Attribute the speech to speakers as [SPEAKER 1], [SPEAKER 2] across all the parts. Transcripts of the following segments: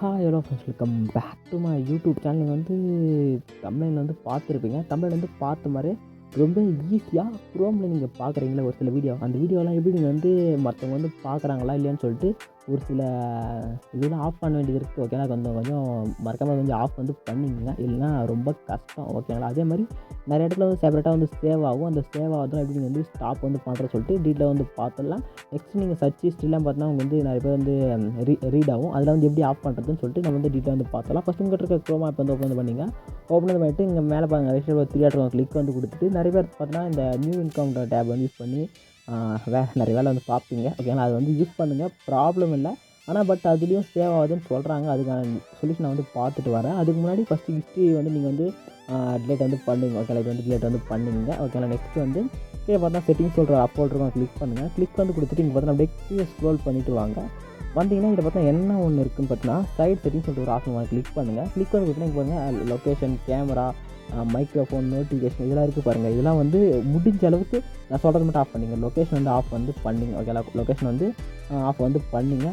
[SPEAKER 1] Hi hello friends, welcome back to my YouTube channel. நீங்கள் வந்து தமிழில் வந்து பார்த்துருப்பீங்க. தமிழில் வந்து பார்த்த மாதிரி ரொம்ப ஈஸியாக குரோமில் நீங்கள் பார்க்குறீங்களா ஒரு சில வீடியோ. அந்த வீடியோலாம் எப்படி நீங்கள் வந்து மற்றவங்க வந்து பார்க்குறாங்களா இல்லையான்னு சொல்லிட்டு ஒரு சில இதெல்லாம் ஆஃப் பண்ண வேண்டியது இருக்குது. ஓகேங்களா, கொஞ்சம் கொஞ்சம் மறக்காமல் கொஞ்சம் ஆஃப் வந்து பண்ணிக்கங்க, இல்லைன்னா ரொம்ப கஷ்டம். ஓகேங்களா, அதே மாதிரி நிறைய இடத்துல வந்து செப்பரேட்டாக வந்து சேவ் ஆகும். அந்த சேவ் ஆகுதுலாம் எப்படி நீங்கள் வந்து ஸ்டாப் வந்து பண்ணுற சொல்லிட்டு டீட்டெயில் வந்து பார்த்துடலாம். நெக்ஸ்ட் நீங்கள் சர்ச் ஹிஸ்ட்ரிலாம் பார்த்தீங்கன்னா உங்களுக்கு வந்து நிறைய பேர் வந்து ரீட் ஆகும். அதில் வந்து எப்படி ஆஃப் பண்ணுறதுன்னு சொல்லிட்டு நம்ம வந்து டீட்டெயில் வந்து பார்த்தலாம். ஃபஸ்ட் உங்கள்கிட்ட இருக்க குரோமா ஆப் வந்து ஓப்பன் பண்ணிங்க. ஓப்பன் பண்ணிட்டு இங்கே மேலே பாருங்கள் ரெஜிஸ்டர் ஒரு 3 டாட் கிளிக் வந்து கொடுத்துட்டு நிறைய பேர் பார்த்தீங்கன்னா இந்த நியூ இன்கவுண்டர் டேப் வந்து யூஸ் பண்ணி நிறைய வேலை வந்து பார்ப்பீங்க. ஓகேங்களா, அது வந்து யூஸ் பண்ணுங்கள், ப்ராப்ளம் இல்லை. ஆனால் பட் அதுலேயும் சேவ் ஆகுதுன்னு சொல்கிறாங்க. அதுக்கான சொல்யூஷன் நான் வந்து பார்த்துட்டு வரேன். அதுக்கு முன்னாடி ஃபஸ்ட்டு ஹிஸ்ட்ரி வந்து நீங்கள் வந்து டிலேட் வந்து பண்ணுங்க. ஓகேங்களா, இது வந்து டிலேட் வந்து பண்ணுங்க. ஓகேங்களா, நெக்ஸ்ட் வந்து கீழே பார்த்தா செட்டிங்ஸ் சொல்கிற அப்போல்ட் இருக்கும், கிளிக் பண்ணுங்கள். கிளிக் வந்து கொடுத்துட்டு இங்கே பார்த்தா அப்படியே கீழே ஸ்க்ரோல் பண்ணிவிட்டு வாங்க. வந்தீங்கன்னா இதில் பார்த்தா என்ன ஒன்று இருக்குதுன்னு பார்த்தீங்கன்னா சைட் செட்டிங்ஸ் சொல்லிட்டு ஒரு ஆப்ஷன் கிளிக் பண்ணுங்கள். கிளிக் பண்ணி கொடுத்தீங்கன்னா இங்கே பாருங்கள் லொக்கேஷன், கேமரா, மைக்ரோஃபோன், நோட்டிஃபிகேஷன் இதெல்லாம் இருக்குது பாருங்கள். இதெல்லாம் வந்து முடிஞ்ச அளவுக்கு நான் சொல்கிறது மட்டும் ஆஃப் பண்ணிங்க. லொக்கேஷன் வந்து ஆஃப் வந்து பண்ணிங்க. ஓகேங்களா, லொக்கேஷன் வந்து ஆஃப் வந்து பண்ணிங்க.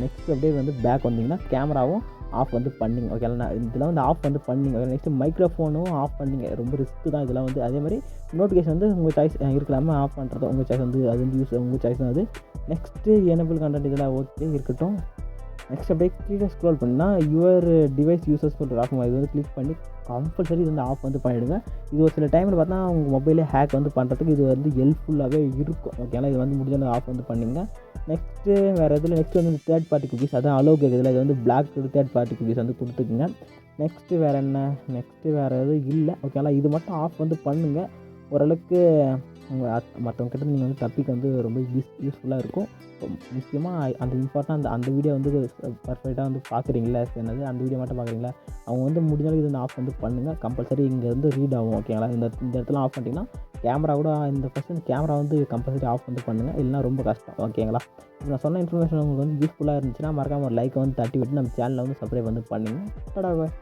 [SPEAKER 1] நெக்ஸ்ட் அப்படியே வந்து பேக் வந்தீங்கன்னா கேமராவும் ஆஃப் வந்து பண்ணிங்க. ஓகேங்களா, இதெல்லாம் வந்து ஆஃப் வந்து பண்ணிங்க. நெக்ஸ்ட்டு மைக்ரோஃபோனும் ஆஃப் பண்ணிங்க. ரொம்ப ரிஸ்க்கு தான் இதெல்லாம் வந்து. அதேமாதிரி நோட்டிஃபிகேஷன் வந்து உங்கள் சாய்ஸ் இருக்கலாமல் ஆஃப் பண்ணுறது உங்கள் சாய்ஸ் வந்து அது வந்து யூஸ் உங்கள் சாய்ஸ் தான் அது. நெக்ஸ்ட்டு எனபிள் கண்டென்ட் இதெல்லாம் ஓகே இருக்கட்டும். நெக்ஸ்ட் அப்படியே கீழே ஸ்க்ரோல் பண்ணால் யுவர் டிவைஸ் யூசர்ஸ் சொல்கிற ஆஃப் இது வந்து கிளிக் பண்ணி கம்பல்சரி இது வந்து ஆஃப் வந்து பண்ணிவிடுங்க. இது ஒரு சில டைமில் பார்த்தா உங்கள் மொபைலே ஹேக் வந்து பண்ணுறதுக்கு இது வந்து ஹெல்ப்ஃபுல்லாகவே இருக்கும். ஓகேங்களா, இது வந்து முடிஞ்ச ஆஃப் வந்து பண்ணிங்க. நெக்ஸ்ட்டு வேறு இதில் நெக்ஸ்ட் வந்து தேர்ட் பார்ட்டி குக்கீஸ் அதான் அலோவ் கேட்குதுல, இது வந்து பிளாக் தேர்ட் பார்ட்டி குக்கீஸ் வந்து கொடுத்துக்குங்க. நெக்ஸ்ட்டு வேறு என்ன, நெக்ஸ்ட்டு வேறு எதுவும் இல்லை. ஓகேங்களா, இது மட்டும் ஆஃப் வந்து பண்ணுங்கள். ஓரளவுக்கு உங்கள் மற்றவங்ககிட்ட நீங்கள் வந்து தப்பிக்க வந்து ரொம்ப யூஸ்ஃபுல்லாக இருக்கும். முக்கியமாக அந்த இம்பார்ட்டன்ட் அந்த வீடியோ வந்து பர்ஃபெக்டாக வந்து பார்க்குறீங்களா, என்னது அந்த வீடியோ மட்டும் பார்க்குறீங்களா, அவங்க வந்து முடிஞ்சாலும் இது வந்து ஆஃப் வந்து பண்ணுங்கள். கம்பல்சரி இங்கே வந்து ரீட் ஆகும். ஓகேங்களா, இந்த இடத்துல ஆஃப் பண்ணிட்டீங்கன்னா கேமரா கூட இந்த ஃபஸ்ட்டு கேமரா வந்து கம்பல்சரி ஆஃப் வந்து பண்ணுங்கள், இல்லைனா ரொம்ப கஷ்டம். ஓகேங்களா, நான் சொன்ன இன்ஃபர்மேஷன் உங்களுக்கு வந்து யூஸ்ஃபுல்லாக இருந்துச்சுன்னா மறக்காமல் ஒரு லைக்கை வந்து தட்டி விட்டு நம்ம சேனலை வந்து சப்ஸ்கிரைப் வந்து பண்ணுங்கள்.